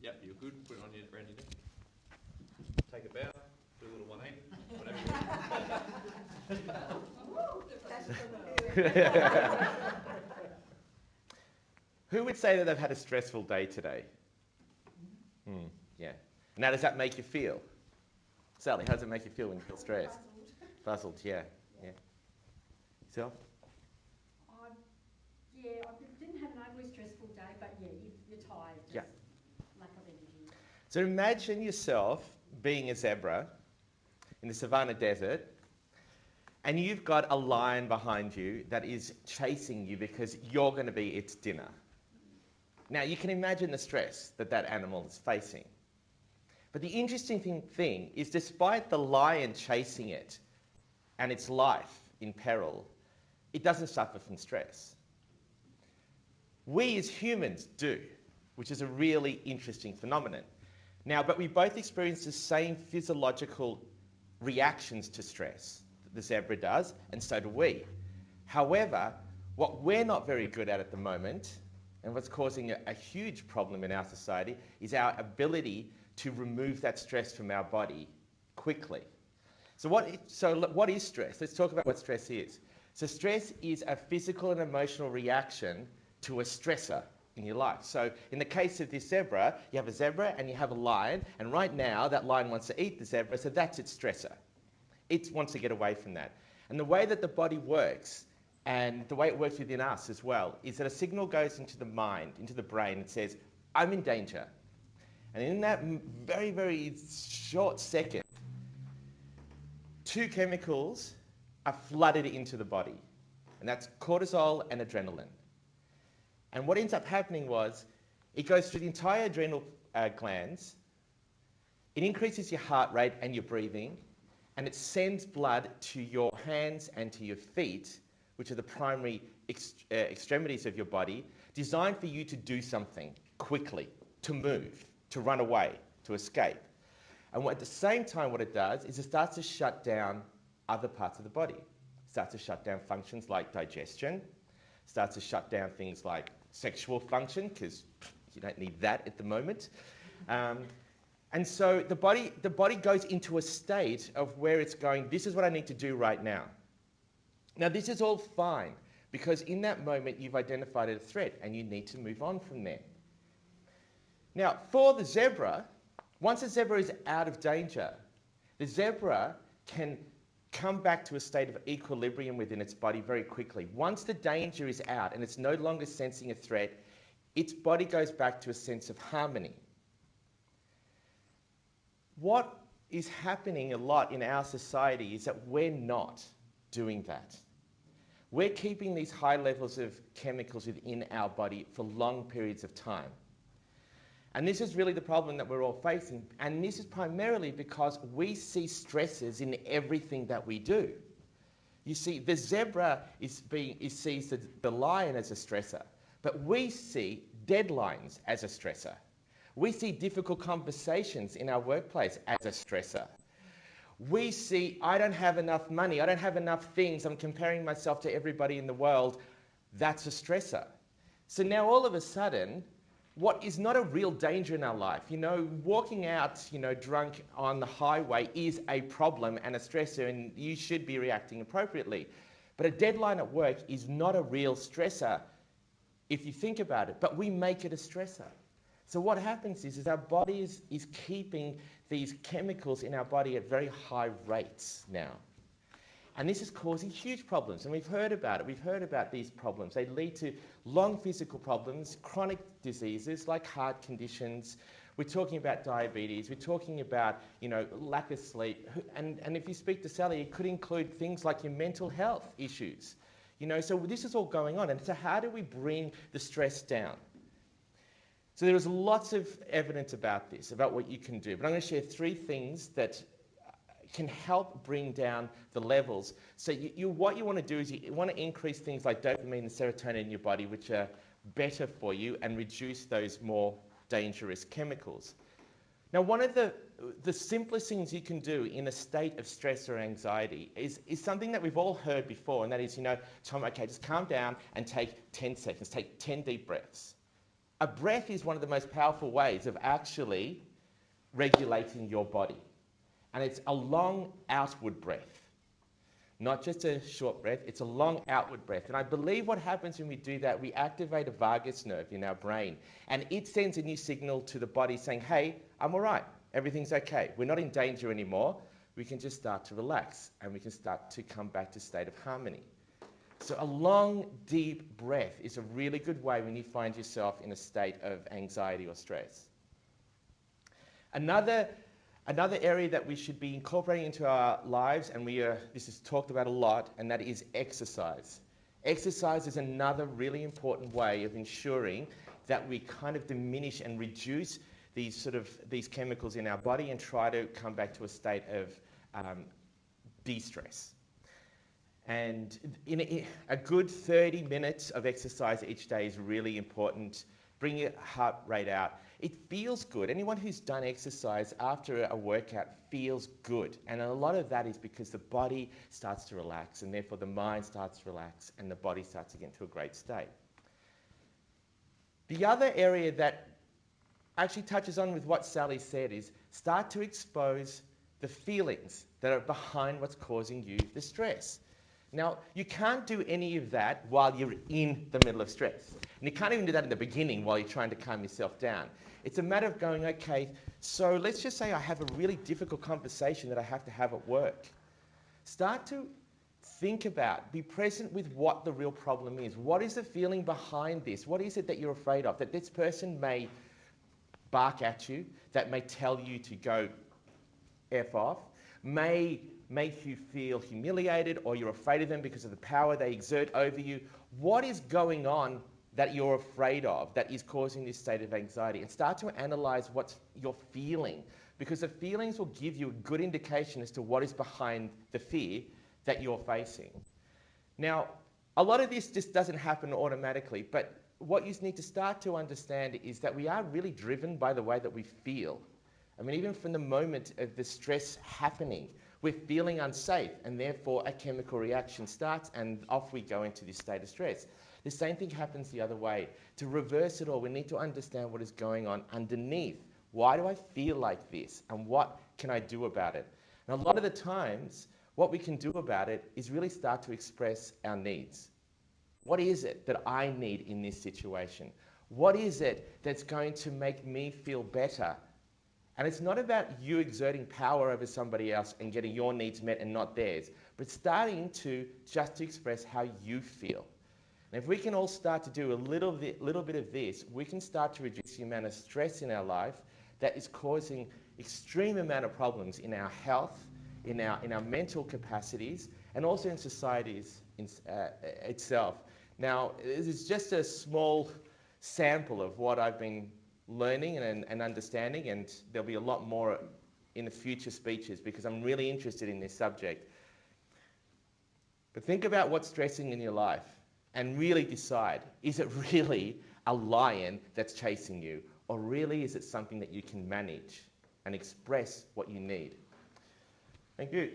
Yep, you're good. Put it on around your neck. Take a bow. Do a little 180. Who would say that they've had a stressful day today? Yeah. And how does that make you feel? Sally, how does it make you feel when you feel stressed? Puzzled, yeah. Yourself? I didn't have an overly stressful day, but yeah, you're tired. Yeah. Lack of energy. So imagine yourself being a zebra in the savannah desert, and you've got a lion behind you that is chasing you because you're going to be its dinner. Now, you can imagine the stress that that animal is facing. But the interesting thing is, despite the lion chasing it and its life in peril, it doesn't suffer from stress. We as humans do, which is a really interesting phenomenon. Now, but we both experience the same physiological reactions to stress that the zebra does, and so do we. However, what we're not very good at the moment, and what's causing a huge problem in our society, is our ability to remove that stress from our body quickly. So what is stress? Let's talk about what stress is. So stress is a physical and emotional reaction to a stressor in your life. So in the case of this zebra, you have a zebra and you have a lion, and right now that lion wants to eat the zebra, so that's its stressor. It wants to get away from that. And the way that the body works, and the way it works within us as well, is that a signal goes into the mind, into the brain, and says, I'm in danger. And in that very, very short second, two chemicals are flooded into the body, and that's cortisol and adrenaline. And what ends up happening was, it goes through the entire adrenal glands, it increases your heart rate and your breathing, and it sends blood to your hands and to your feet, which are the primary extremities of your body, designed for you to do something quickly, to move, to run away, to escape. And at the same time, what it does is it starts to shut down other parts of the body. It starts to shut down functions like digestion, starts to shut down things like sexual function, because you don't need that at the moment. And so the body goes into a state of where it's going, this is what I need to do right now. Now, this is all fine, because in that moment, you've identified a threat, and you need to move on from there. Now, for the zebra, once the zebra is out of danger, the zebra can come back to a state of equilibrium within its body very quickly. Once the danger is out and it's no longer sensing a threat, its body goes back to a sense of harmony. What is happening a lot in our society is that we're not doing that. We're keeping these high levels of chemicals within our body for long periods of time. And this is really the problem that we're all facing. And this is primarily because we see stresses in everything that we do. You see, the zebra sees the lion as a stressor, but we see deadlines as a stressor. We see difficult conversations in our workplace as a stressor. We see, I don't have enough money, I don't have enough things, I'm comparing myself to everybody in the world. That's a stressor. So now all of a sudden, what is not a real danger in our life, walking out, drunk on the highway is a problem and a stressor, and you should be reacting appropriately. But a deadline at work is not a real stressor if you think about it, but we make it a stressor. So what happens is our body is keeping these chemicals in our body at very high rates now. And this is causing huge problems, and we've heard about it. We've heard about these problems. They lead to long physical problems, chronic diseases like heart conditions. We're talking about diabetes. We're talking about, lack of sleep. And if you speak to Sally, it could include things like your mental health issues. So this is all going on. And so how do we bring the stress down? So there is lots of evidence about this, about what you can do. But I'm going to share 3 things that can help bring down the levels. So what you want to do is you want to increase things like dopamine and serotonin in your body, which are better for you, and reduce those more dangerous chemicals. Now, one of the simplest things you can do in a state of stress or anxiety is something that we've all heard before, and that is, Tom, okay, just calm down and take 10 seconds, take 10 deep breaths. A breath is one of the most powerful ways of actually regulating your body. And it's a long outward breath. Not just a short breath, it's a long outward breath. And I believe what happens when we do that, we activate a vagus nerve in our brain. And it sends a new signal to the body saying, hey, I'm all right. Everything's okay. We're not in danger anymore. We can just start to relax and we can start to come back to a state of harmony. So a long, deep breath is a really good way when you find yourself in a state of anxiety or stress. Another area that we should be incorporating into our lives, and this is talked about a lot, and that is exercise. Exercise is another really important way of ensuring that we kind of diminish and reduce these chemicals in our body and try to come back to a state of de-stress. And a good 30 minutes of exercise each day is really important. Bring your heart rate out. It feels good. Anyone who's done exercise after a workout feels good. And a lot of that is because the body starts to relax, and therefore the mind starts to relax, and the body starts to get into a great state. The other area that actually touches on with what Sally said is start to expose the feelings that are behind what's causing you the stress. Now, you can't do any of that while you're in the middle of stress. And you can't even do that in the beginning while you're trying to calm yourself down. It's a matter of going, okay, so let's just say I have a really difficult conversation that I have to have at work. Start to think about, be present with what the real problem is. What is the feeling behind this? What is it that you're afraid of? That this person may bark at you, that may tell you to go F off, may make you feel humiliated, or you're afraid of them because of the power they exert over you. What is going on that you're afraid of that is causing this state of anxiety? And start to analyze what you're feeling, because the feelings will give you a good indication as to what is behind the fear that you're facing. Now, a lot of this just doesn't happen automatically, but what you need to start to understand is that we are really driven by the way that we feel. I mean, even from the moment of the stress happening, we're feeling unsafe, and therefore a chemical reaction starts, and off we go into this state of stress. The same thing happens the other way. To reverse it all, we need to understand what is going on underneath. Why do I feel like this, and what can I do about it? And a lot of the times, what we can do about it is really start to express our needs. What is it that I need in this situation? What is it that's going to make me feel better? And it's not about you exerting power over somebody else and getting your needs met and not theirs, but starting to just express how you feel. And if we can all start to do a little bit of this, we can start to reduce the amount of stress in our life that is causing extreme amount of problems in our health, in our mental capacities, and also in societies itself. Now, this is just a small sample of what I've been learning and understanding, and there'll be a lot more in the future speeches because I'm really interested in this subject. But think about what's stressing in your life and really decide, is it really a lion that's chasing you, or really is it something that you can manage and express what you need? Thank you.